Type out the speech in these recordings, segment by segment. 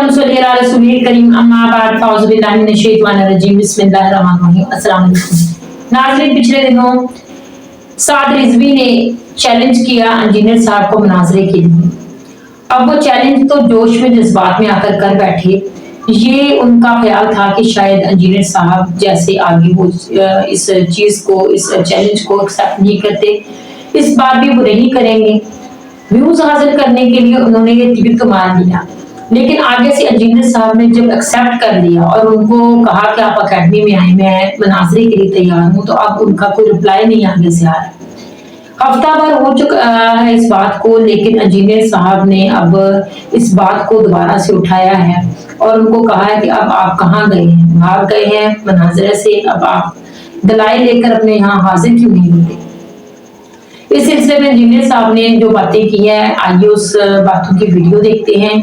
वसल्लम सल्लल्लाहु अलैहि वसल्लम करीम अम्मा बाद फौज़ बिल्लाहि मिनश शैतानिर रजीम बिस्मिल्लाहिर रहमानिर रहीम। अस्सलाम वालेकुम नाज़रीन, पिछले दिनों साद रिजवी ने चैलेंज किया इंजीनियर साहब को मुनाजरे के लिए। अब वो चैलेंज तो जोश में जज्बात में आकर कर बैठे। ये उनका ख्याल था कि शायद इंजीनियर साहब जैसे आगे वो इस चीज को, इस चैलेंज को एक्सेप्ट नहीं करते, इस बार भी वो नहीं करेंगे। व्यूज हासिल करने के लिए उन्होंने ये तीर तो मार दिया, लेकिन आगे से इंजीनियर साहब ने जब एक्सेप्ट कर लिया और उनको कहा कि आप अकेडमी में आए, मैं मुनाजरे के लिए तैयार हूँ, तो अब उनका कोई रिप्लाई नहीं आगे से आ रहा। हफ्ता भर हो चुका है इस बात को, लेकिन इंजीनियर साहब ने अब इस बात को दोबारा से उठाया है और उनको कहा है कि अब आप कहाँ गए हैं, भाग गए हैं मुनाजरे से, अब आप दलाइल लेकर अपने यहाँ हाजिर क्यों नहीं होते। इस सिलसिले में इंजीनियर साहब ने जो बातें की है, आइए उस बातों की वीडियो देखते हैं।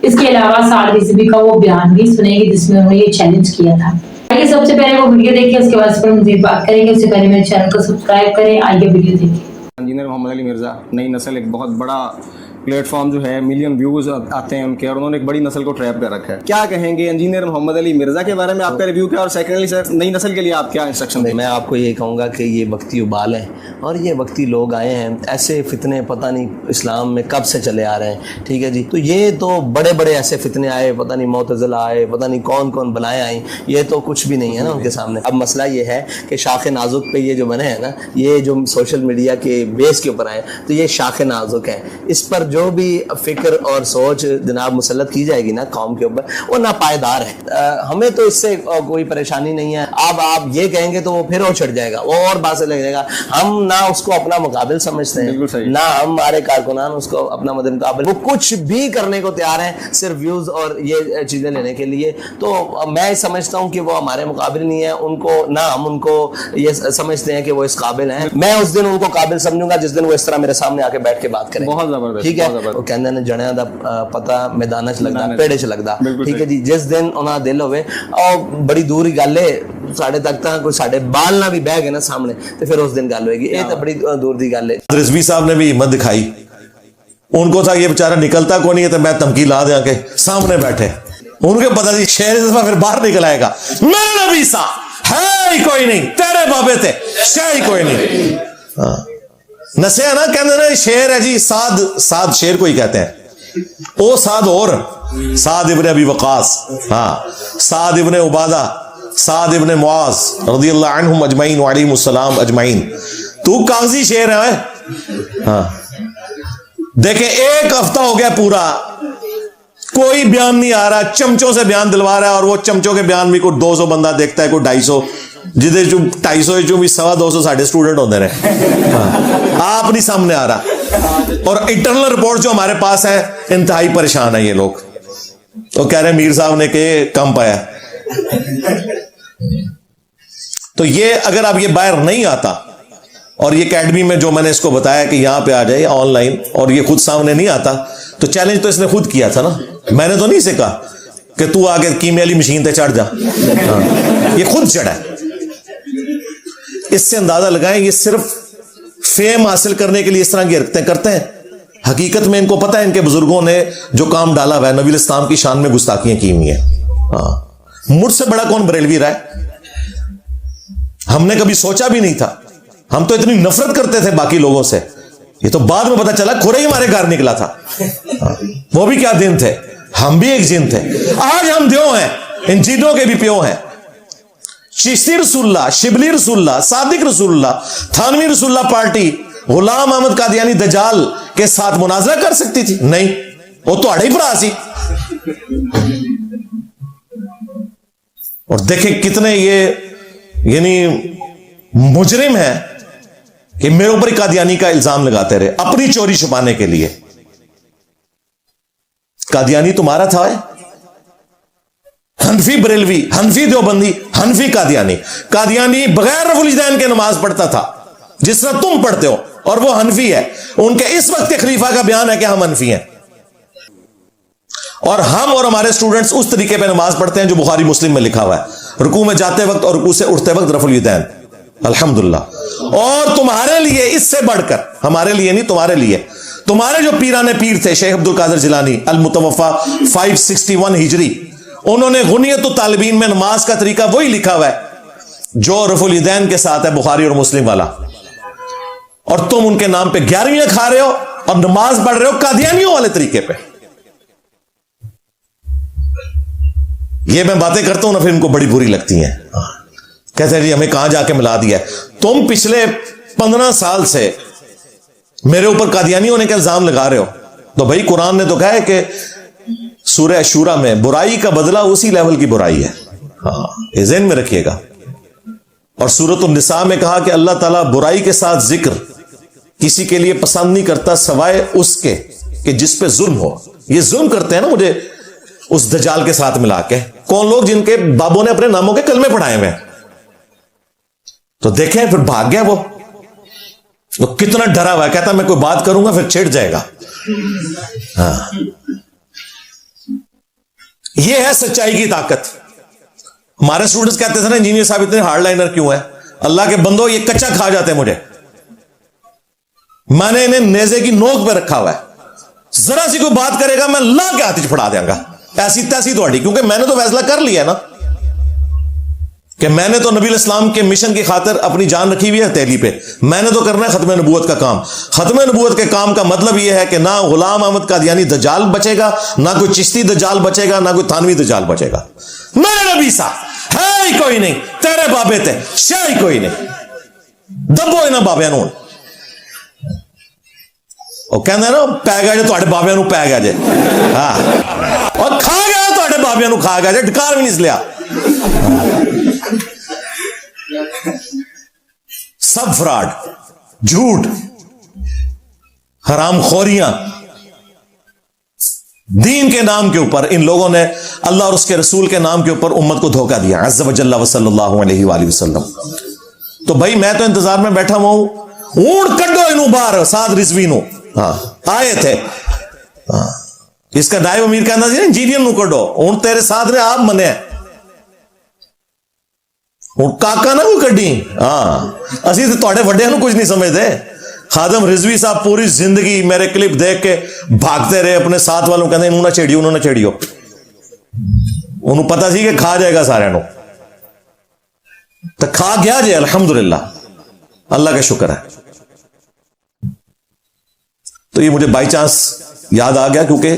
इसके अलावा साद रिजवी का वो बयान भी सुनेंगे जिसमें उन्होंने ये चैलेंज किया था। आइए सबसे पहले वो वीडियो देखिए, उसके बाद इस पर मज़ीद बात करेंगे। उससे पहले मेरे चैनल को सब्सक्राइब करें। आइए वीडियो देखिए। इंजीनियर मोहम्मद अली मिर्ज़ा, नई नस्ल, एक बहुत बड़ा प्लेटफॉर्म जो है, मिलियन व्यूज़ आते हैं उनके, और उन्होंने एक बड़ी नस्ल को ट्रैप कर रखा है। क्या कहेंगे इंजीनियर मोहम्मद अली मिर्ज़ा के बारे में, आपका रिव्यू क्या, और सेकेंडली सर नई नस्ल के लिए आप क्या इंस्ट्रक्शन दें? मैं आपको ये कहूँगा कि ये वक्ती उबाल है और ये वक्ती लोग आए हैं। ऐसे फितने पता नहीं इस्लाम में कब से चले आ रहे हैं, ठीक है जी। तो ये तो बड़े बड़े ऐसे फितने आए, पता नहीं मुअतज़िला आए, पता नहीं कौन कौन बनाए आई, ये तो कुछ भी नहीं है ना उनके सामने। अब मसला ये है कि शाख नाजुक पे ये जो बने हैं ना, ये जो सोशल मीडिया के बेस के ऊपर आए, तो ये शाख नाजुक है। इस पर जो भी फिक्र और सोच जनाब मुसल्लत की जाएगी ना कौम के ऊपर, वो नापायदार है। हमें तो इससे कोई परेशानी नहीं है। अब आप ये कहेंगे तो वो फिर और छिड़ जाएगा, वो और बात से लग जाएगा। हम ना उसको अपना मुकाबिल समझते हैं, ना हमारे कारकुनान उसको अपना मदद मुकाबिल, वो कुछ भी करने को तैयार है सिर्फ व्यूज और ये चीजें लेने के लिए। तो मैं समझता हूँ कि वो हमारे मुकाबिल नहीं है, उनको ना हम उनको ये समझते हैं कि वो इस काबिल हैं। मैं उस दिन उनको काबिल समझूंगा जिस दिन वो इस तरह मेरे सामने आके बैठ के बात करें। बहुत जबरदस्त, ठीक है। वो कहते हैं जड़ियां दा पता मैदान च लगदा, पेड़े च लगदा, ठीक है जी। जिस दिन उन्हां दिल होवे और बड़ी दूर ही गल है, साढ़े तक तो कोई साढ़े बाल ना भी बह गए ना सामने, तो फिर उस दिन गल होएगी। ये तो बड़ी दूर दी गल है। रिजवी साहब ने भी हिम्मत दिखाई, उनको था ये बेचारा निकलता को नहीं है तो मैं धमकी ला दे के सामने बैठे। उनको पता थी शेर से फिर बाहर निकल आएगा, मेरा नबी सा है ही कोई नहीं, तेरे बाबे थे शे ही कोई नहीं। नसिया ना कहते ना शेर है जी, साद शेर को ही कहते हैं। ओ साद और साद इब्ने अबी वकास, हाँ, साद इब्ने उबादा, साद इब्ने मुआज रज़ियल्लाहु अन्हुम अजमईन व अलैहिमुस्सलाम अजमईन। तू कागजी शेर है। हाँ, देखे एक हफ्ता हो गया पूरा, कोई बयान नहीं आ रहा, चमचों से बयान दिलवा रहा है, और वो चमचों के बयान भी कोई 200 बंदा देखता है, कोई 250, जिदे 250 भी 125 साढ़े स्टूडेंट होते रहे। आप नहीं सामने आ रहा, और इंटरनल रिपोर्ट जो हमारे पास है, इंतहाई परेशान है ये लोग। तो कह रहे मीर साहब ने के कम पाया। तो ये अगर अब ये बाहर नहीं आता, और ये अकेडमी में जो मैंने इसको बताया कि यहां पे आ जाए ऑनलाइन, और ये खुद सामने नहीं आता, तो चैलेंज तो इसने खुद किया था ना, मैंने तो नहीं इसे कहा कि तू आगे कीमे वाली मशीन पे चढ़ जा। हाँ, ये खुद चढ़ा है। इससे अंदाजा लगाएं ये सिर्फ फेम हासिल करने के लिए इस तरह की हरकतें करते हैं। हकीकत में इनको पता है इनके बुजुर्गों ने जो काम डाला हुआ है, नबी इस्लाम की शान में गुस्ताखियां की हुई है। हाँ, मुझसे बड़ा कौन बरेलवी रहा है? हमने कभी सोचा भी नहीं था। हम तो इतनी नफरत करते थे बाकी लोगों से, ये तो बाद में पता चला खुरे ही हमारे घर निकला था। हाँ, वो भी क्या दिन थे, हम भी एक जिन थे। आज हम द्यो हैं, इन जिनों के भी प्यो हैं। चिश्ती रसूलुल्लाह, शिबली रसूलुल्लाह, सादिक रसूलुल्लाह, थानवी रसूलुल्लाह पार्टी गुलाम अहमद कादियानी दजाल के साथ मुनाजरा कर सकती थी? नहीं, वो तो अड़े भरा सी। और देखें कितने ये यानी मुजरिम है कि मेरे ऊपर कादियानी का इल्जाम लगाते रहे अपनी चोरी छुपाने के लिए। कादियानी तुम्हारा था है? हनफी बरेलवी, हनफी देवबंदी, हनफी कादियानी। कादियानी बगैर रफुल के नमाज पढ़ता था जिस तरह तुम पढ़ते हो, और वो हनफी है। उनके इस वक्त के खलीफा का बयान है कि हम हनफी हैं, और हम और हमारे स्टूडेंट्स उस तरीके पे नमाज पढ़ते हैं जो बुखारी मुस्लिम में लिखा हुआ है, रुकू में जाते वक्त और रुकू से उठते वक्त रफुल यदैन, अल्हम्दुलिल्लाह। और तुम्हारे लिए इससे बढ़कर, हमारे लिए नहीं तुम्हारे लिए, تمہارے جو پیرانے پیر تھے شیخ عبد القادر جیلانی المتوفا 561 ہجری، انہوں نے غنیت الطالبین میں نماز کا طریقہ وہی لکھا ہوا ہے جو رفع الیدین کے ساتھ ہے بخاری اور مسلم والا، اور تم ان کے نام پہ 11ویں کھا رہے ہو اور نماز پڑھ رہے ہو قادیانیوں والے طریقے پہ. یہ میں باتیں کرتا ہوں نا، پھر ان کو بڑی بری لگتی ہیں، کہتے ہیں جی ہمیں کہاں جا کے ملا دیا ہے. تم پچھلے 15 سال سے میرے اوپر قادیانی ہونے کا الزام لگا رہے ہو، تو بھائی قرآن نے تو کہا ہے کہ سورہ شورا میں برائی کا بدلہ اسی لیول کی برائی ہے. ہاں یہ ذہن میں رکھیے گا. اور سورۃ النساء میں کہا کہ اللہ تعالیٰ برائی کے ساتھ ذکر کسی کے لیے پسند نہیں کرتا سوائے اس کے کہ جس پہ ظلم ہو. یہ ظلم کرتے ہیں نا مجھے اس دجال کے ساتھ ملا کے. کون لوگ؟ جن کے بابوں نے اپنے ناموں کے کلمے پڑھائے ہوئے. تو دیکھیں پھر بھاگ گیا وہ کتنا ڈرا ہوا ہے، کہتا میں کوئی بات کروں گا پھر چھڑ جائے گا. ہاں یہ ہے سچائی کی طاقت. ہمارے اسٹوڈنٹس کہتے تھے نا انجینئر صاحب اتنے ہارڈ لائنر کیوں ہے؟ اللہ کے بندو یہ کچا کھا جاتے ہیں مجھے. میں نے انہیں نیزے کی نوک پہ رکھا ہوا ہے، ذرا سی کوئی بات کرے گا میں لا کے آتش پڑھا دیا گا ایسی تیسی تھوڑی، کیونکہ میں نے تو فیصلہ کر لیا ہے نا کہ میں نے تو نبی الاسلام کے مشن کی خاطر اپنی جان رکھی ہوئی ہے ہتھیلی پہ. میں نے تو کرنا ہے ختم نبوت کا کام. ختم نبوت کے کام کا مطلب یہ ہے کہ نہ غلام احمد قادیانی دجال بچے گا، نہ کوئی چشتی دجال بچے گا، نہ کوئی تھانوی دجال بچے گا. میرے نبی سا ہے ہی کوئی نہیں، تیرے بابے تے شاہ ہی کوئی نہیں. دبو انہاں بابیاں نوں. وہ کہنا نا پی گیا جے تواڈے بابیاں نوں پی گیا جے. ہاں اور کھا گیا تواڈے بابیاں نوں کھا گیا جے، ڈکار بھی نہیں لیا. سب فراڈ، جھوٹ، حرام خوریاں دین کے نام کے اوپر ان لوگوں نے اللہ اور اس کے رسول کے نام کے اوپر امت کو دھوکہ دیا عز و جل و صلی اللہ علیہ وآلہ وسلم. تو بھائی میں تو انتظار میں بیٹھا ہوا ہوں. اونٹ کڈو انہوں باہر سعد رضوی نو. ہاں آئے تھے. ہاں اس کا نائب امیر کہنا سی انجینئر نو کڈو، اونٹ تیرے ساتھ نے آپ منے ہوں کاکا نہ کوئی کڈی. ہاں اسی تو تواڈے وڈیاں نو کچھ نہیں سمجھتے. خادم رضوی صاحب پوری زندگی میرے کلپ دیکھ کے بھاگتے رہے اپنے ساتھ والوں، کہتے انہوں نہ چھیڑیو، انہوں نہ چھیڑیو. انہوں پتا سی کہ کھا جائے گا سارے نو، تو کھا گیا جے. الحمدللہ اللہ کا شکر ہے. تو یہ مجھے بائی چانس یاد آ گیا کیونکہ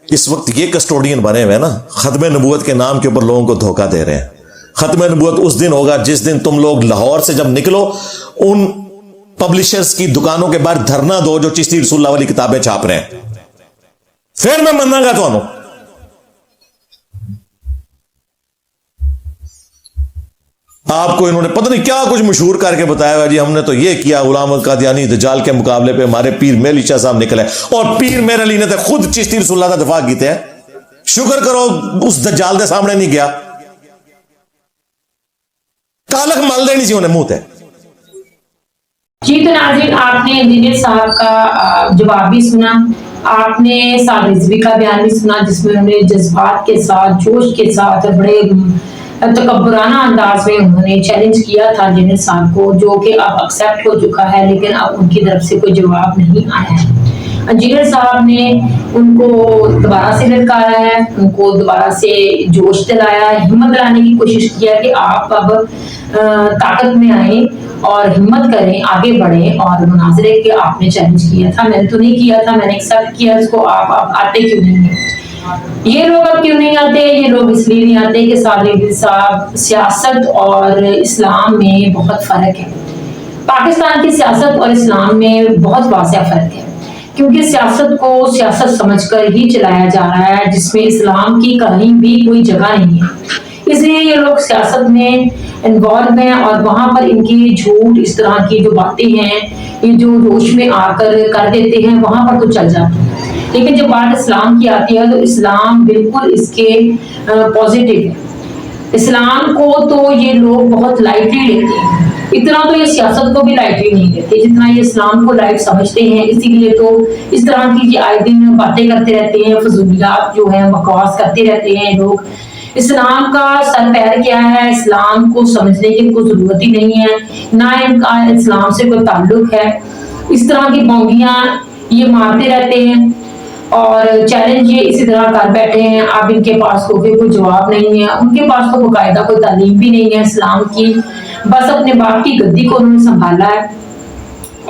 اس وقت یہ کسٹوڈین بنے ہوئے نا ختم نبوت کے نام کے اوپر لوگوں کو دھوکہ دے رہے ہیں. ختم نبوت اس دن ہوگا جس دن تم لوگ لاہور سے جب نکلو ان پبلشرز کی دکانوں کے باہر دھرنا دو جو چشتی رسول اللہ والی کتابیں چھاپ رہے ہیں، پھر میں مننا گا تو. آپ کو انہوں نے پتہ نہیں کیا کچھ مشہور کر کے بتایا ہوا جی ہم نے تو یہ کیا، غلام احمد قادیانی دجال کے مقابلے پہ ہمارے پیر میرعلی شاہ صاحب نکلے، اور پیر میرعلی نے تو خود چشتی رسول اللہ کا دفاع کیتے ہیں. شکر کرو اس دجال دے سامنے نہیں گیا، کالک مل دینی سی انہیں منہ تے. جی تو ناظرین آپ نے انجینئر صاحب کا جواب بھی سنا، آپ نے سعد رضوی کا بیان بھی سنا جس میں انہوں نے جذبات کے ساتھ، جوش کے ساتھ اور بڑے تکبرانہ انداز میں انہوں نے چیلنج کیا تھا انجینئر صاحب کو، جو کہ اب ایکسیپٹ ہو چکا ہے لیکن اب ان کی طرف سے کوئی جواب نہیں آیا ہے. انجینئر صاحب نے ان کو دوبارہ سے للکارا ہے، ان کو دوبارہ سے جوش دلایا ہے، ہمت دلانے کی کوشش کیا کہ آپ اب طاقت میں آئیں اور ہمت کریں، آگے بڑھیں. اور مناظرے کے آپ نے چیلنج کیا تھا، میں نے تو نہیں کیا تھا، میں نے ایکسیپٹ کیا اس کو، آپ آتے کیوں نہیں ہیں؟ یہ لوگ اب کیوں نہیں آتے؟ یہ لوگ اس لیے نہیں آتے کہ سعد رضوی صاحب سیاست اور اسلام میں بہت فرق ہے. پاکستان کی سیاست اور اسلام میں بہت واضح فرق ہے، کیونکہ سیاست کو سیاست سمجھ کر ہی چلایا جا رہا ہے جس میں اسلام کی کہیں بھی کوئی جگہ نہیں ہے. اس لیے یہ لوگ سیاست میں انوالو ہیں اور وہاں پر ان کی جھوٹ اس طرح کی جو باتیں ہیں یہ جو جوش میں آ کر دیتے ہیں وہاں پر تو چل جاتے ہیں. لیکن جب بات اسلام کی آتی ہے تو اسلام بالکل اس کے پازیٹیو ہے. اسلام کو تو یہ لوگ بہت لائٹلی لیتے ہیں، اتنا تو یہ سیاست کو بھی لائٹلی نہیں لیتے جتنا یہ اسلام کو لائٹ سمجھتے ہیں. اسی لیے تو اس طرح کی آئے دن باتیں کرتے رہتے ہیں، فضولیات جو ہیں بکواس کرتے رہتے ہیں لوگ. اسلام کا سر پیر کیا ہے، اسلام کو سمجھنے کی کوئی ضرورت ہی نہیں ہے، نہ ان کا اسلام سے کوئی تعلق ہے. اس طرح کی بونگیاں ये मारते रहते हैं और चैलेंज ये इसी तरह कर बैठे हैं। अब इनके पास कोई जवाब नहीं है, उनके पास तो बाकायदा कोई तालीम भी नहीं है इस्लाम की, बस अपने बाप की गद्दी को उन्होंने संभाला है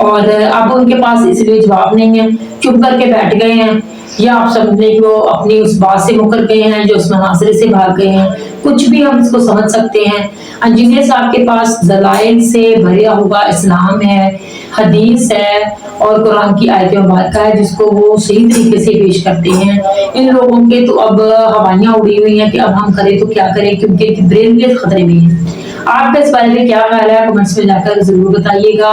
और अब उनके पास इसलिए जवाब नहीं है, चुप करके बैठ गए हैं या आप समझने को अपनी उस बात से मुकर गए हैं जो उस मनासरे से भाग गए हैं, कुछ भी हम इसको समझ सकते हैं। इंजीनियर साहब के पास दलाइल से भरा हुआ इस्लाम है, हदीस है और कुरान की आयत मुबारक है जिसको वो सही तरीके से पेश करते हैं। इन लोगों के तो अब हवाइयां उड़ी हुई हैं कि अब हम करें तो क्या करें, क्योंकि इनकी ब्रेन के खतरे में है। आपका इस बारे में क्या ख्याल है, कमेंट्स में जाकर जरूर बताइएगा।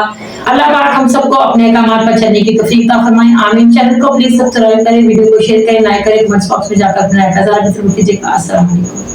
अल्लाह पाक हम सबको अपने कामात पर चलने की तौफीक अता फरमाए, आमीन। चैनल को प्लीज सब्सक्राइब करें, वीडियो को शेयर करें, लाइक करें, कमेंट्स बॉक्स में जाकर अपना राय कीजिएगा। अस्सलाम वालेकुम।